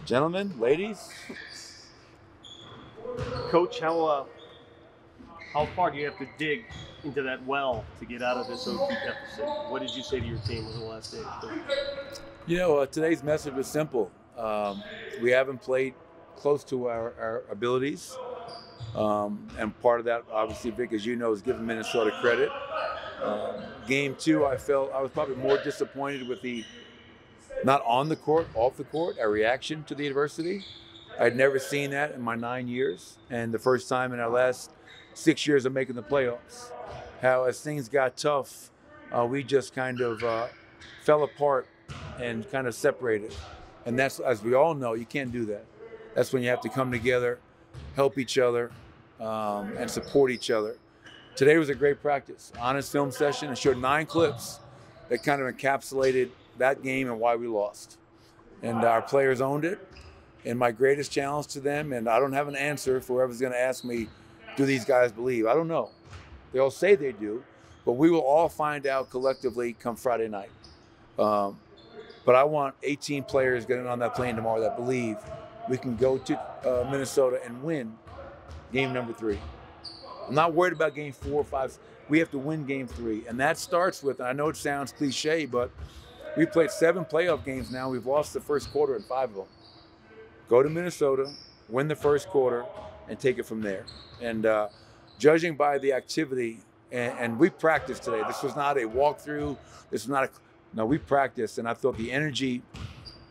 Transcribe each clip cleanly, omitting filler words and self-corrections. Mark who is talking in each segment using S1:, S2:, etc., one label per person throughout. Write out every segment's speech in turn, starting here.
S1: Gentlemen, ladies.
S2: Coach, how far do you have to dig into that well to get out of this OT deficit? What did you say to your team over the last day?
S1: You know, today's message was simple. We haven't played close to our abilities. And part of that, obviously, Vic, as you know, is giving Minnesota credit. Game 2, I felt I was probably more disappointed with the, not on the court, off the court, our reaction to the adversity. I'd never seen that in my 9 years, and the first time in our last 6 years of making the playoffs. How as things got tough, we just kind of fell apart and kind of separated. And that's, as we all know, you can't do that. That's when you have to come together, help each other, and support each other. Today was a great practice, honest film session. It showed 9 clips that kind of encapsulated that game and why we lost. And our players owned it. And my greatest challenge to them, and I don't have an answer for whoever's going to ask me, do these guys believe? I don't know. They all say they do, but we will all find out collectively come Friday night. But I want 18 players getting on that plane tomorrow that believe we can go to Minnesota and win game number 3. I'm not worried about game 4 or 5. We have to win game 3. And that starts with, and I know it sounds cliche, but we've played 7 playoff games now. We've lost the first quarter in 5 of them. Go to Minnesota, win the first quarter, and take it from there. And judging by the activity, and we practiced today. This was not a walkthrough. This was not a, no, we practiced, and I thought the energy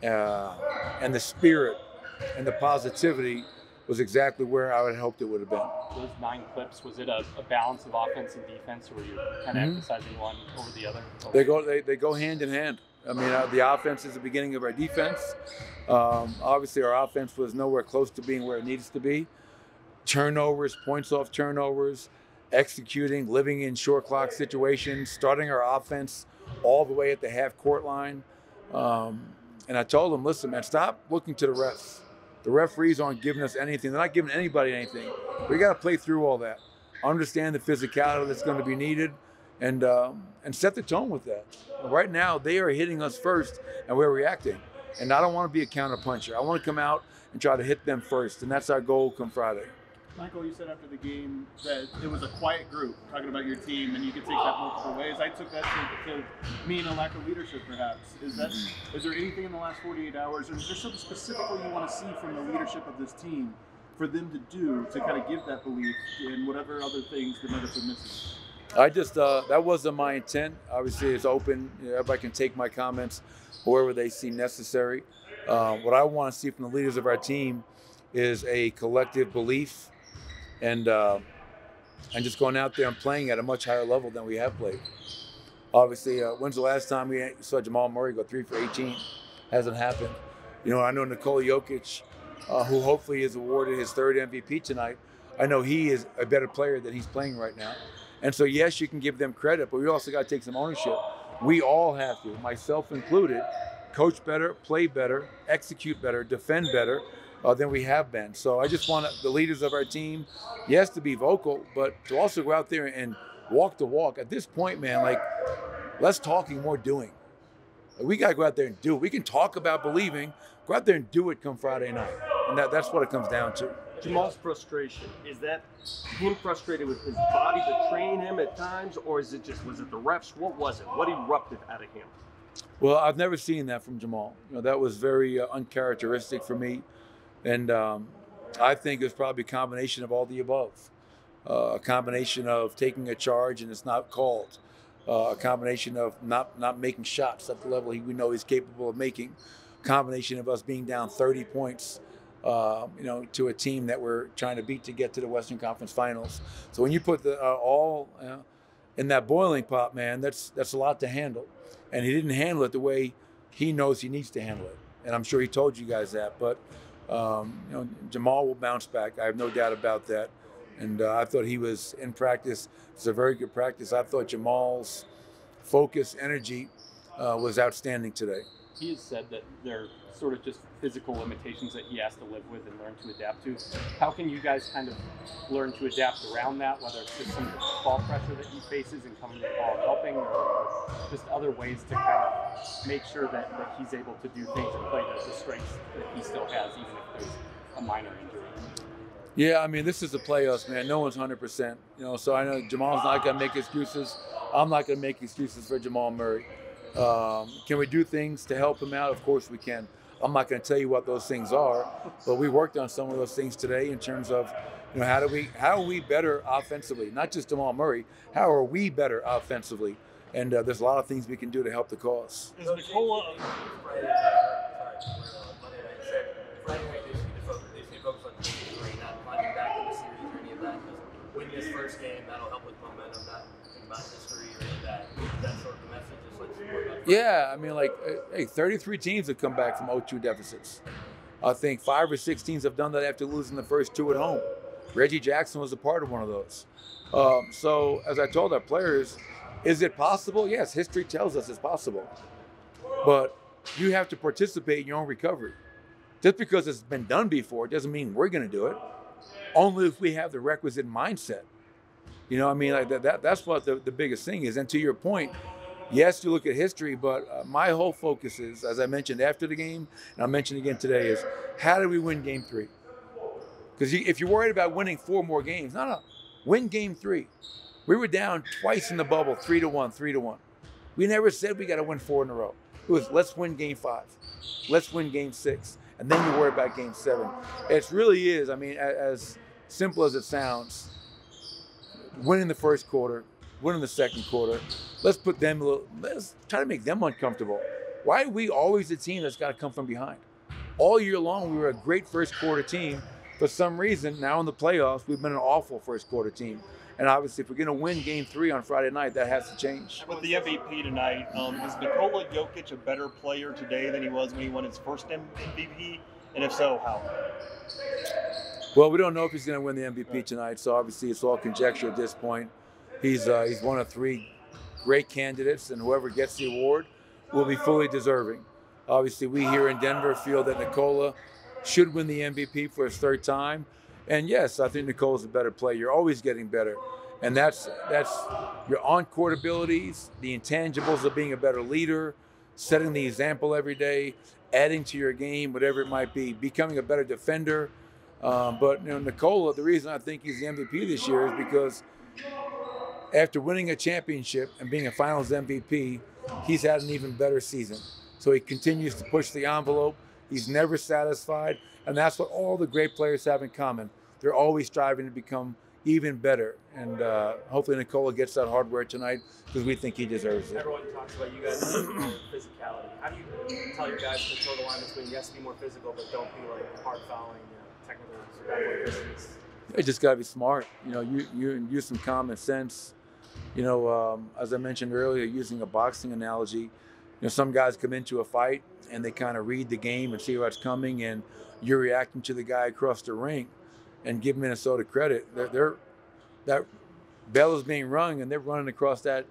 S1: and the spirit and the positivity was exactly where I would hoped it would have been.
S3: Those 9 clips, was it a balance of offense and defense, or were you kind of emphasizing one over the other?
S1: They go hand in hand. I mean, the offense is the beginning of our defense. Obviously, our offense was nowhere close to being where it needs to be. Turnovers, points off turnovers, executing, living in short clock situations, starting our offense all the way at the half-court line. And I told them, listen, man, stop looking to the refs. The referees aren't giving us anything. They're not giving anybody anything. We got to play through all that. Understand the physicality that's going to be needed, and set the tone with that. Right now, they are hitting us first, and we're reacting. And I don't want to be a counterpuncher. I want to come out and try to hit them first, and that's our goal come Friday.
S4: Michael, you said after the game that it was a quiet group talking about your team, and you could take that multiple ways. I took that to mean a lack of leadership, perhaps. Is there anything in the last 48 hours, or is there something specifically you want to see from the leadership of this team for them to do to kind of give that belief in whatever other things the Nuggets are missing?
S1: I just, that wasn't my intent. Obviously, it's open. You know, everybody can take my comments wherever they see necessary. What I want to see from the leaders of our team is a collective belief and just going out there and playing at a much higher level than we have played. Obviously, when's the last time we saw Jamal Murray go 3 for 18? Hasn't happened. You know, I know Nikola Jokic, who hopefully is awarded his 3rd MVP tonight. I know he is a better player than he's playing right now. And so, yes, you can give them credit, but we also got to take some ownership. We all have to, myself included, coach better, play better, execute better, defend better than we have been. So I just want the leaders of our team, yes, to be vocal, but to also go out there and walk the walk. At this point, man, like, less talking, more doing. We got to go out there and do it. We can talk about believing. Go out there and do it come Friday night. And that's what it comes down to.
S2: Jamal's frustration, is that him frustrated with his body betraying him at times, or was it the refs? What was it? What erupted out of him?
S1: Well, I've never seen that from Jamal. You know, that was very uncharacteristic for me. And I think it was probably a combination of all the above. A combination of taking a charge and it's not called. A combination of not making shots at the level we know he's capable of making. A combination of us being down 30 points, to a team that we're trying to beat to get to the Western Conference Finals. So when you put the all in that boiling pot, man, that's a lot to handle. And he didn't handle it the way he knows he needs to handle it. And I'm sure he told you guys that. But Jamal will bounce back. I have no doubt about that. And I thought he was in practice. It's a very good practice. I thought Jamal's focus, energy was outstanding today.
S3: He has said that they're sort of just physical limitations that he has to live with and learn to adapt to. How can you guys kind of learn to adapt around that, whether it's just some of the ball pressure that he faces and coming to the ball and helping, or just other ways to kind of make sure that he's able to do things and play the strengths that he still has, even if there's a minor injury?
S1: Yeah, I mean, this is the playoffs, man. No one's 100%. So I know Jamal's not going to make excuses. I'm not going to make excuses for Jamal Murray. Can we do things to help him out? Of course we can. I'm not going to tell you what those things are, but we worked on some of those things today in terms of, how are we better offensively? Not just Jamal Murray. How are we better offensively? And there's a lot of things we can do to help the cause.
S4: Is Nikola?
S5: Friday night, they should be focused on game 3, not climbing back in the series or any of that. Just win this first game, that'll help with momentum, not think about history or any of that. That sort of the message. Just let's worry about.
S1: Yeah, I mean, hey, 33 teams have come back from 0-2 deficits. I think 5 or 6 teams have done that after losing the first 2 at home. Reggie Jackson was a part of one of those. So, as I told our players, is it possible? Yes, history tells us it's possible. But you have to participate in your own recovery. Just because it's been done before doesn't mean we're going to do it. Only if we have the requisite mindset. That's what the biggest thing is. And to your point, yes, you look at history, but my whole focus is, as I mentioned after the game, and I'll mention again today, is how do we win game 3? Because if you're worried about winning 4 more games, no, win game 3. We were down twice in the bubble, 3-1, 3-1. We never said we got to win 4 in a row. It was, let's win game 5. Let's win game 6. And then you worry about game 7. It really is, I mean, as simple as it sounds, winning the first quarter, winning the second quarter, let's try to make them uncomfortable. Why are we always the team that's got to come from behind? All year long, we were a great first quarter team. For some reason, now in the playoffs, we've been an awful first quarter team. And obviously, if we're going to win game 3 on Friday night, that has to change.
S6: With the MVP tonight, is Nikola Jokic a better player today than he was when he won his first MVP? And if so, how?
S1: Well, we don't know if he's going to win the MVP tonight, so obviously it's all conjecture at this point. He's one of 3 great candidates, and whoever gets the award will be fully deserving. Obviously, we here in Denver feel that Nikola should win the MVP for his 3rd time. And yes, I think Nicola's a better player. You're always getting better. And that's your on-court abilities, the intangibles of being a better leader, setting the example every day, adding to your game, whatever it might be, becoming a better defender. But Nikola, the reason I think he's the MVP this year is because after winning a championship and being a finals MVP, he's had an even better season. So he continues to push the envelope. He's never satisfied. And that's what all the great players have in common. They're always striving to become even better. And hopefully Nikola gets that hardware tonight because we think he deserves it.
S5: Everyone talks about you guys physicality. How do you tell your guys to toe the line between yes, be more physical, but don't be like hard fouling, technical distance?
S1: You just got to be smart. You use some common sense. As I mentioned earlier, using a boxing analogy, some guys come into a fight and they kind of read the game and see what's coming, and you're reacting to the guy across the ring. And give Minnesota credit. That bell is being rung, and they're running across that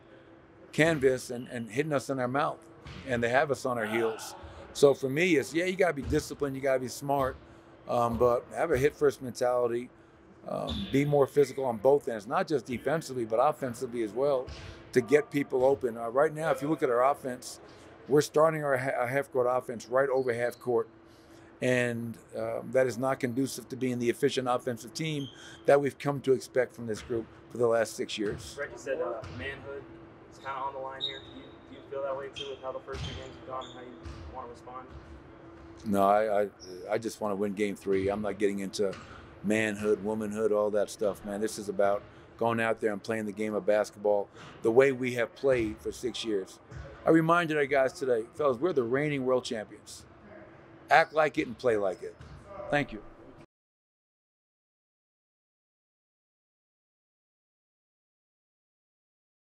S1: canvas and hitting us in our mouth, and they have us on our heels. So for me, it's, you got to be disciplined, you got to be smart, but have a hit-first mentality, be more physical on both ends, not just defensively, but offensively as well, to get people open. Right now, if you look at our offense, we're starting our half-court offense right over half-court. And that is not conducive to being the efficient offensive team that we've come to expect from this group for the last 6 years.
S5: Reggie said manhood is kind of on the line here. Do you feel that way too with how the first 2 games have gone and how you want to respond?
S1: No, I just want to win game 3. I'm not getting into manhood, womanhood, all that stuff, man. This is about going out there and playing the game of basketball the way we have played for 6 years. I reminded our guys today, fellas, we're the reigning world champions. Act like it and play like it. Thank you.